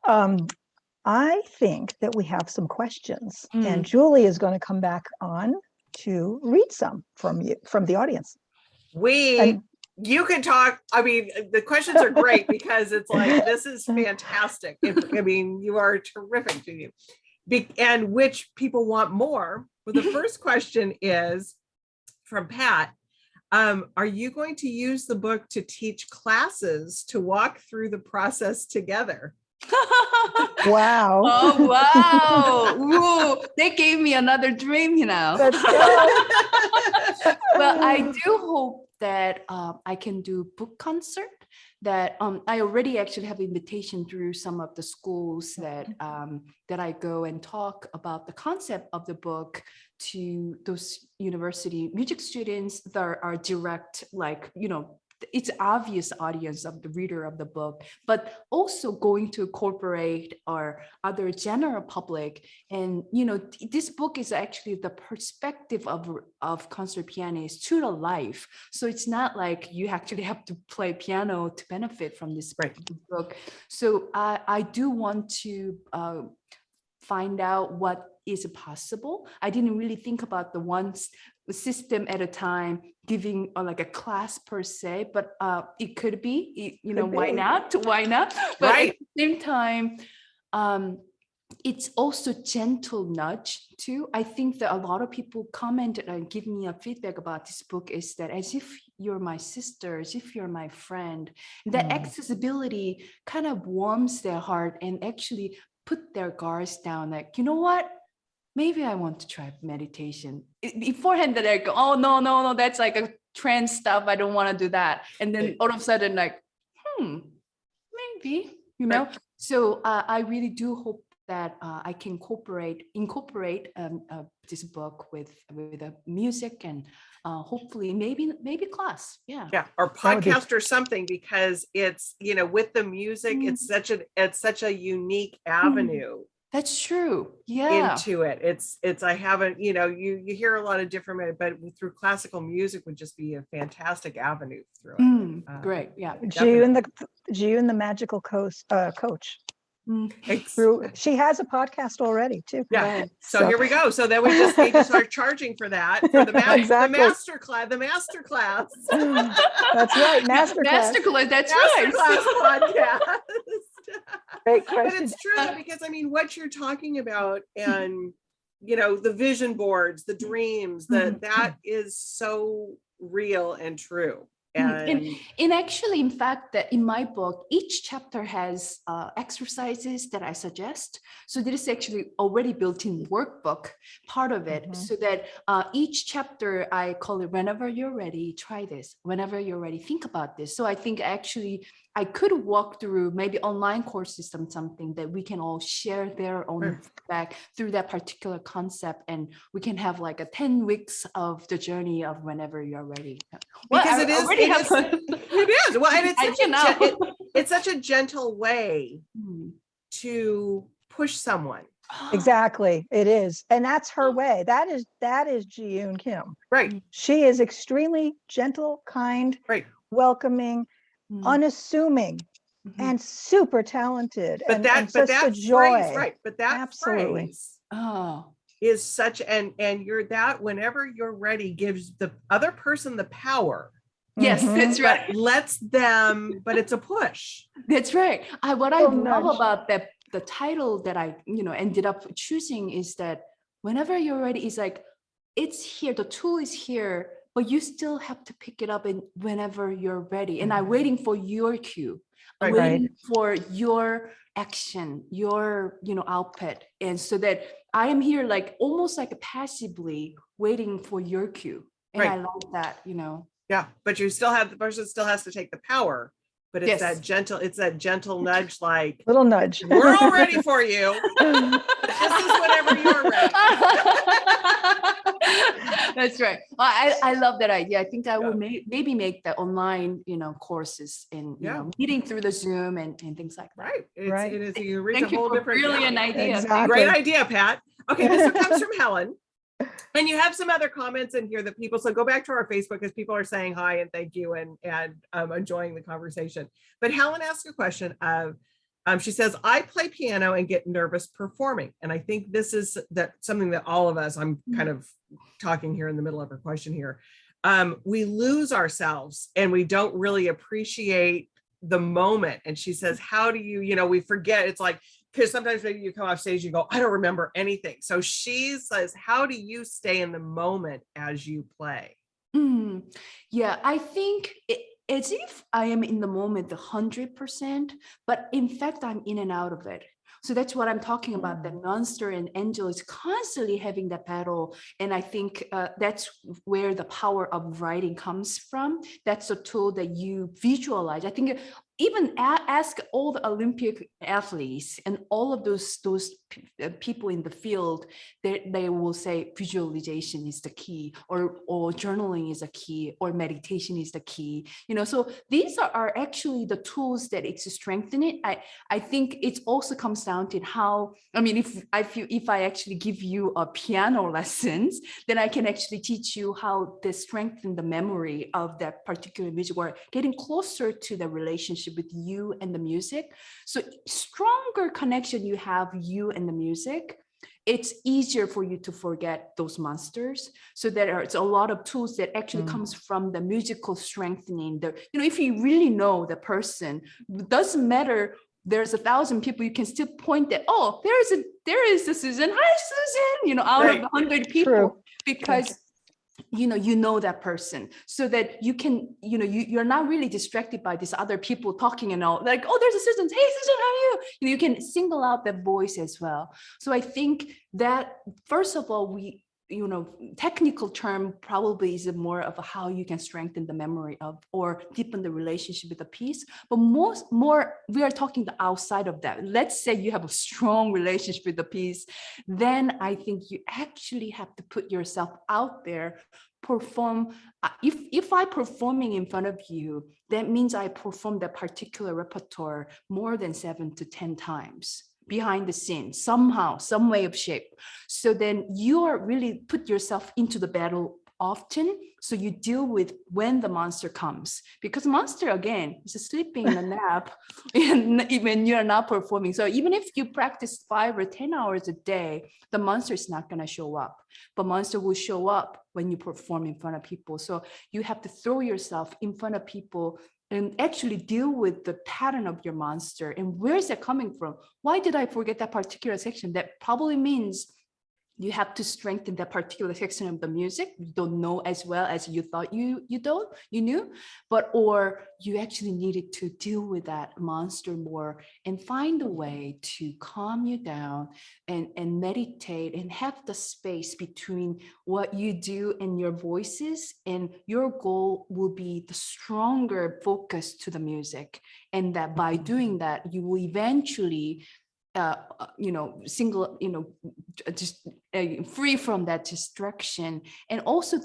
I think that we have some questions, and Julie is going to come back on to read some from the audience. You can talk. I mean, the questions are great because it's like, this is fantastic. I mean, you are terrific, to you. And which people want more. Well, the first question is from Pat. Are you going to use the book to teach classes to walk through the process together? Wow. Oh, wow. Whoa. They gave me another dream, Let's go. Well, I do hope that I can do book concert. That I already actually have invitation through some of the schools that I go and talk about the concept of the book to those university music students that are direct, like, it's obvious audience of the reader of the book, but also going to corporate or other general public. And this book is actually the perspective of concert pianists to the life. So it's not like you actually have to play piano to benefit from this book. So I do want to find out what is possible. I didn't really think about the one system at a time, giving like a class per se, but it could be, why not? But at the same time, it's also gentle nudge too. I think that a lot of people commented and give me a feedback about this book is that as if you're my sister, as if you're my friend. That accessibility kind of warms their heart and actually put their guards down, like, you know what? Maybe I want to try meditation. Beforehand that I go, oh, no, that's like a trend stuff. I don't want to do that. And then all of a sudden, like, maybe, So I really do hope that I can incorporate this book with the music and hopefully maybe class. Yeah, or podcast or something, because it's, with the music, it's such a unique avenue. That's true. Yeah. Into it. It's I haven't, you hear a lot of different, but through classical music would just be a fantastic avenue through it. Great. Yeah. Jeeyoon, the magical coach. She has a podcast already too. Yeah. Right. So here we go. So then we just need to start charging for that, for the master class. That's right. Master class. That's right. Podcast. Great question. But it's true, because I mean, what you're talking about, and the vision boards, the dreams, that is so real and true. And actually, in fact, that in my book, each chapter has exercises that I suggest. So there is actually already built-in workbook part of it, so that each chapter, I call it, whenever you're ready, try this. Whenever you're ready, think about this. So I think actually I could walk through maybe online course system, something that we can all share their own feedback through that particular concept, and we can have like a 10 weeks of the journey of whenever you're ready. Because it is. Well, and it's such a gentle way to push someone. Exactly, it is, and that's her way. That is Jeeyoon Kim. Right. She is extremely gentle, kind, welcoming, unassuming, and super talented. But and that joy. Phrase, right? But that absolutely phrase, is such and you're that whenever you're ready gives the other person the power. Yes, that's right. But lets them, but it's a push. That's right. What I love about the title that I ended up choosing is that whenever you're ready, it's like it's here, the tool is here, but you still have to pick it up and whenever you're ready. And I'm waiting for your cue. I'm waiting for your action, your output. And so that I am here like almost like passively waiting for your cue. And I love that, Yeah, but you still have, the person still has to take the power, but it's that gentle nudge, like little nudge. We're all ready for you. This is whenever you're ready. That's right. I love that idea. I think I will maybe make the online, courses in meeting through the Zoom and things like that. Right. It is. You reach a whole different. Brilliant idea. Exactly. Great idea, Pat. Okay, this one comes from Helen. And you have some other comments in here that people, so go back to our Facebook because people are saying hi and thank you and enjoying the conversation. But Helen asked a question of, she says, I play piano and get nervous performing. And I think this is something that all of us, I'm kind of talking here in the middle of her question here. We lose ourselves and we don't really appreciate the moment. And she says, how do you, we forget, it's like, because sometimes maybe you come off stage, you go, I don't remember anything. So she says, how do you stay in the moment as you play? Yeah, I think it's if I am in the moment 100%, but in fact, I'm in and out of it. So that's what I'm talking about. That monster and angel is constantly having that battle. And I think that's where the power of writing comes from. That's a tool that you visualize. I think even ask all the Olympic athletes and all of those people in the field, they will say visualization is the key, or journaling is a key, or meditation is the key. So these are actually the tools that it's strengthen it. I think it also comes down to how, if I actually give you a piano lessons, then I can actually teach you how to strengthen the memory of that particular music, or getting closer to the relationship with you and the music. So stronger connection you have you and the music, it's easier for you to forget those monsters. So there's a lot of tools that actually comes from the musical strengthening. If you really know the person, it doesn't matter. There's 1,000 people, you can still point at, oh, there is a Susan. Hi, Susan, out of 100 people, because you know that person, so that you can, you're not really distracted by these other people talking and all, like, oh, there's a Susan. Hey, Susan, how are you? You can single out that voice as well. So I think that, first of all, technical term probably is more of how you can strengthen the memory of or deepen the relationship with the piece. But more we are talking the outside of that. Let's say you have a strong relationship with the piece, then I think you actually have to put yourself out there, perform. If I performing in front of you, that means I perform that particular repertoire more than 7 to 10 times behind the scenes, somehow, some way of shape. So then you are really put yourself into the battle often. So you deal with when the monster comes, because monster, again, is sleeping in a nap when you're not performing. So even if you practice 5 or 10 hours a day, the monster is not going to show up, but monster will show up when you perform in front of people. So you have to throw yourself in front of people and actually deal with the pattern of your monster. And where is that coming from? Why did I forget that particular section? That probably means you have to strengthen that particular section of the music you don't know as well as you thought you knew, but or you actually needed to deal with that monster more and find a way to calm you down and meditate and have the space between what you do and your voices, and your goal will be the stronger focus to the music, and that by doing that you will eventually just free from that distraction, and also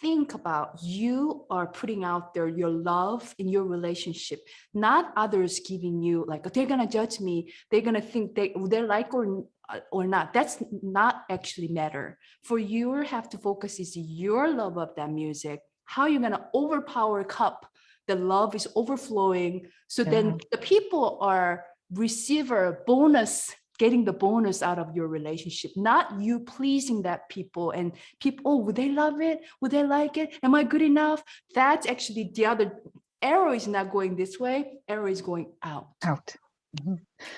think about you are putting out there your love in your relationship, not others giving you like, they're gonna judge me, they're gonna think they like or not. That's not actually matter. For you have to focus is your love of that music, how you're gonna overpower cup, the love is overflowing, so then the people are receiver bonus, getting the bonus out of your relationship, not you pleasing that people, and people, oh, would they love it, would they like it, am I good enough? That's actually the other arrow is not going this way, arrow is going out.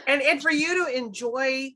And for you to enjoy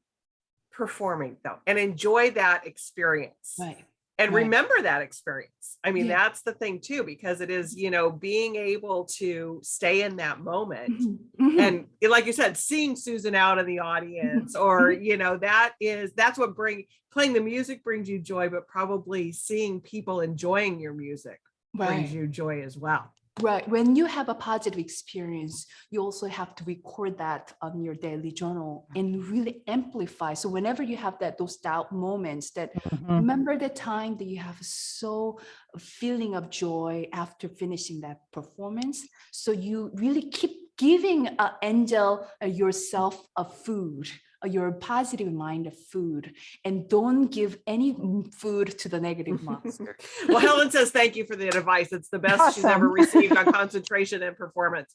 performing though, and enjoy that experience, Right, and right. remember that experience. I mean, Yeah. that's the thing too, because it is, being able to stay in that moment. And like you said, seeing Susan out in the audience, or, that's what playing the music brings you joy, but probably seeing people enjoying your music brings you joy as well. Right. When you have a positive experience, you also have to record that on your daily journal and really amplify. So whenever you have those doubt moments, that remember the time that you have a feeling of joy after finishing that performance. So you really keep giving Angel yourself a food, your positive mind of food, and don't give any food to the negative monster. Well, Helen says thank you for the advice. It's the best she's ever received on concentration and performance.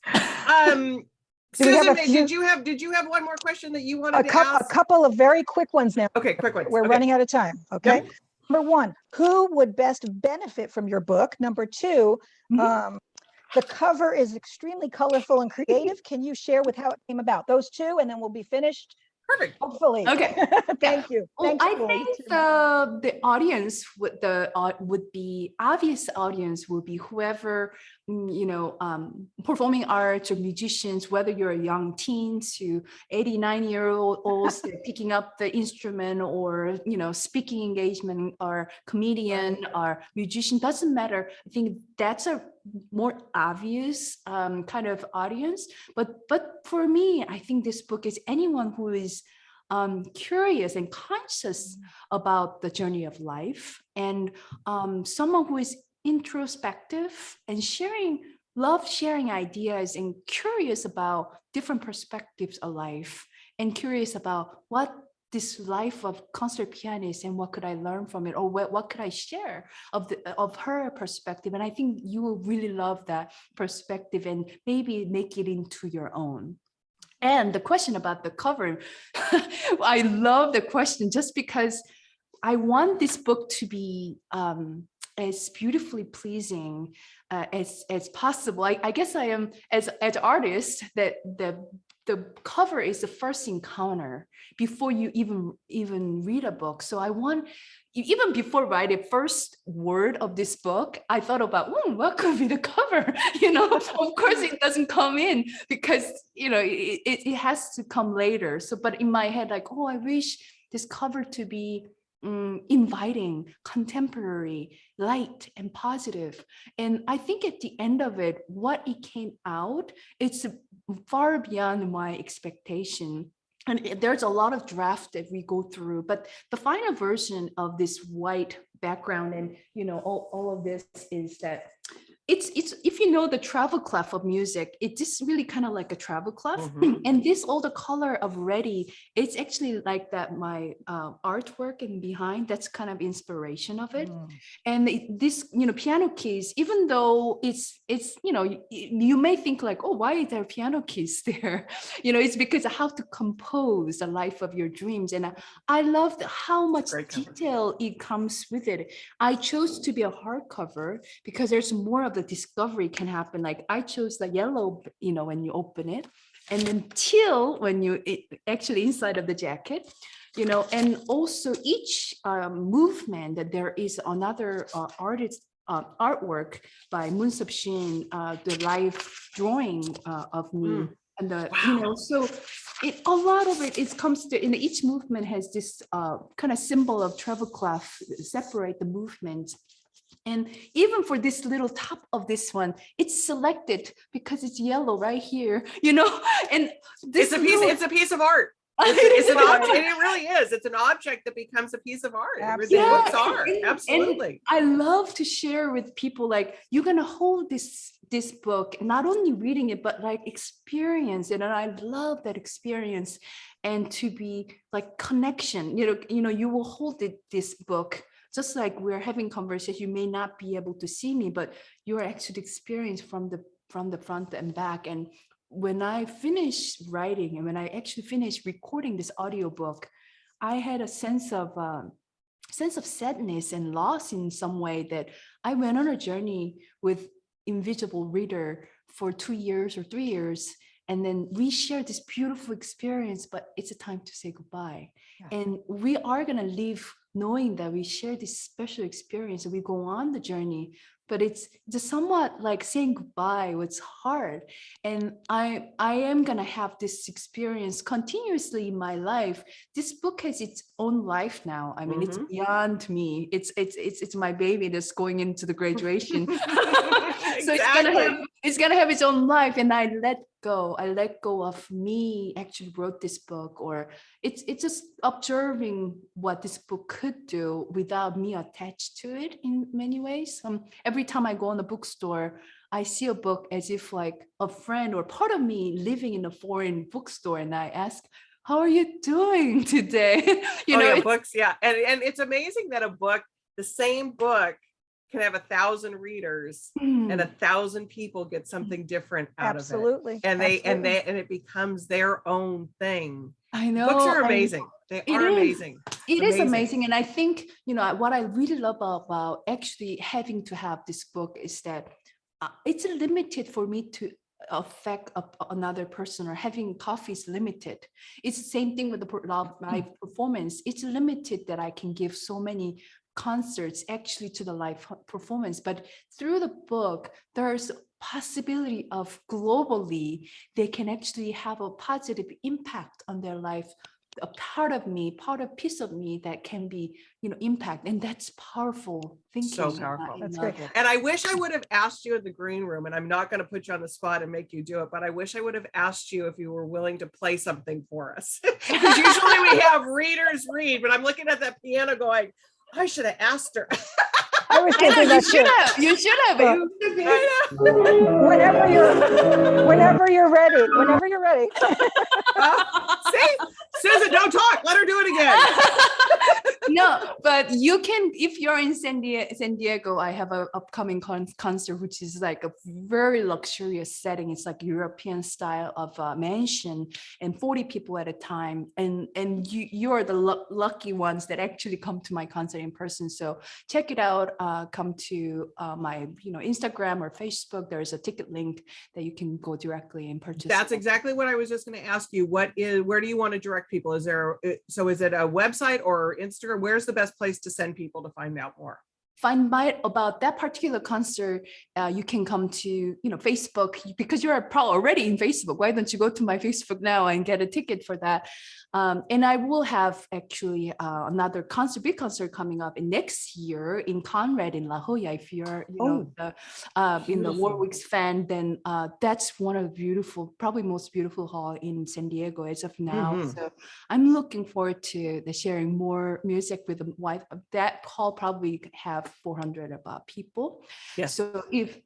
Susan, did you have one more question that you wanted to ask? A couple of very quick ones now. Okay, quick ones. We're running out of time. Okay. Yep. Number one, who would best benefit from your book? Number two, the cover is extremely colorful and creative. Can you share with how it came about? Those two, and then we'll be finished. Perfect. Hopefully. Okay. Thank you. Well, I think the audience would be obvious audience will be whoever, performing arts or musicians, whether you're a young teen to 89-year-olds picking up the instrument, or, speaking engagement, or comedian or musician, doesn't matter. I think that's a more obvious kind of audience. But for me, I think this book is anyone who is curious and conscious about the journey of life, and someone who is introspective and sharing ideas, and curious about different perspectives of life, and curious about what this life of concert pianist, and what could I learn from it, or what could I share of her perspective. And I think you will really love that perspective and maybe make it into your own. And the question about the cover, I love the question, just because I want this book to be as beautifully pleasing as possible. I guess I am, as artist, that the cover is the first encounter before you even read a book. So I want, even before writing first word of this book, I thought about, what could be the cover? Of course it doesn't come in, because it has to come later. So, but in my head, like, I wish this cover to be inviting, contemporary, light, and positive. And I think at the end of it, what it came out, it's far beyond my expectation. And there's a lot of draft that we go through, but the final version of this white background and all of this is that it's if you know the travel clef of music, it is really kind of like a travel clef. And this, all the color of ready, it's actually like that my artwork and behind, that's kind of inspiration of it. And this piano keys, even though it's you may think like, why is there piano keys there? It's because of how to compose the life of your dreams. And I loved how much detail it comes with it. I chose to be a hardcover because there's more of the discovery can happen. Like I chose the yellow, when you open it, and then teal when you actually inside of the jacket. and also each movement that there is another artist artwork by Moon Sub Shin, the live drawing of me. And so a lot of it comes to, in each movement has this kind of symbol of travel cloth separate the movement. And even for this little top of this one, it's selected because it's yellow right here, and this it's a piece of art. It's an object, and it really is. It's an object that becomes a piece of art. Absolutely. The books are. Absolutely. And I love to share with people, like, you're gonna hold this book, not only reading it, but like experience it. And I love that experience, and to be like connection. You will hold this book. Just like we're having conversation, you may not be able to see me, but you are actually experienced from the front and back. And when I finished writing and when I actually finished recording this audiobook, I had a sense of sadness and loss in some way, that I went on a journey with invisible reader for 2 years or 3 years. And then we shared this beautiful experience, but it's a time to say goodbye. Yeah. And we are going to leave knowing that we share this special experience and we go on the journey, but it's just somewhat like saying goodbye. It's hard. And I am going to have this experience continuously in my life. This book has its own life now. I mean, it's beyond me. It's my baby that's going into the graduation. So it's gonna have its own life, and I let go of me actually wrote this book, or it's just observing what this book could do without me attached to it in many ways. Every time I go in the bookstore, I see a book as if like a friend or part of me living in a foreign bookstore, and I ask, how are you doing today? Books, yeah. And it's amazing that the same book can have 1,000 readers and 1,000 people get something different out of it. Absolutely. And it becomes their own thing. I know. Books are amazing. They are amazing. It is amazing. And I think, what I really love about actually having to have this book is that it's limited for me to affect another person, or having coffee is limited. It's the same thing with the live performance. It's limited that I can give so many concerts actually to the live performance, but through the book there's a possibility of globally they can actually have a positive impact on their life, a piece of me that can be impact, and that's powerful thinking. So powerful. That's great. And I wish I would have asked you in the green room, and I'm not going to put you on the spot and make you do it, but I wish I would have asked you if you were willing to play something for us, because usually we have readers read, but I'm looking at that piano going, I should have asked her. I was thinking that too. You should have. Whenever you're ready. See, Susan, don't talk. Let her do it again. No, but you can, if you're in San Diego, I have an upcoming concert, which is like a very luxurious setting. It's like European style of mansion, and 40 people at a time. And you're the lucky ones that actually come to my concert in person. So check it out. Come to my Instagram or Facebook. There's a ticket link that you can go directly and purchase. That's exactly what I was just going to ask you. Where do you want to direct people? Is it a website or Instagram? Where's the best place to send people to find out more? Find out about that particular concert, you can come to Facebook, because you're already in Facebook. Why don't you go to my Facebook now and get a ticket for that? And I will have actually another big concert coming up next year in Conrad in La Jolla. If you're the Warwick's fan, then that's one of the probably most beautiful hall in San Diego as of now. So I'm looking forward to sharing more music with the wife. That hall probably have 400 people. Yes. So if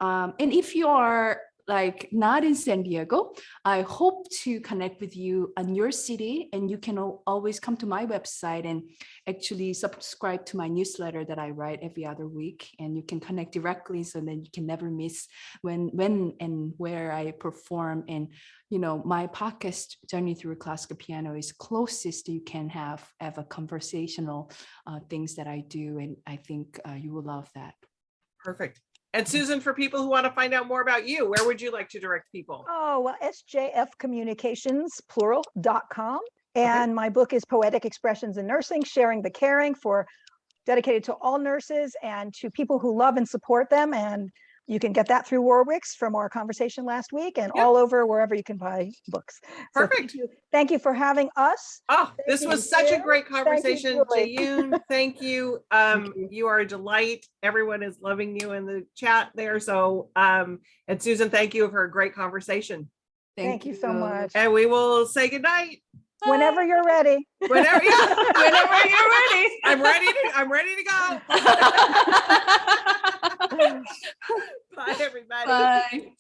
you are like not in San Diego, I hope to connect with you in your city, and you can always come to my website and actually subscribe to my newsletter that I write every other week, and you can connect directly, so then you can never miss when and where I perform. And my podcast Journey Through Classical Piano is closest you can have a conversational things that I do, and I think you will love that. Perfect. And Susan, for people who want to find out more about you, where would you like to direct people? Oh, well, sjfcommunications, plural.com. And my book is Poetic Expressions in Nursing, Sharing the Caring, for dedicated to all nurses and to people who love and support them. And you can get that through Warwick's from our conversation last week, and all over wherever you can buy books. Perfect. So thank you for having us. Oh, this was such a great conversation. Julie. Jeeyoon, thank you. You are a delight. Everyone is loving you in the chat there. So, and Susan, thank you for a great conversation. Thank you so much. And we will say goodnight. Whenever you're ready. Whenever, yeah. Whenever you're ready. I'm ready to go. Bye, everybody. Bye.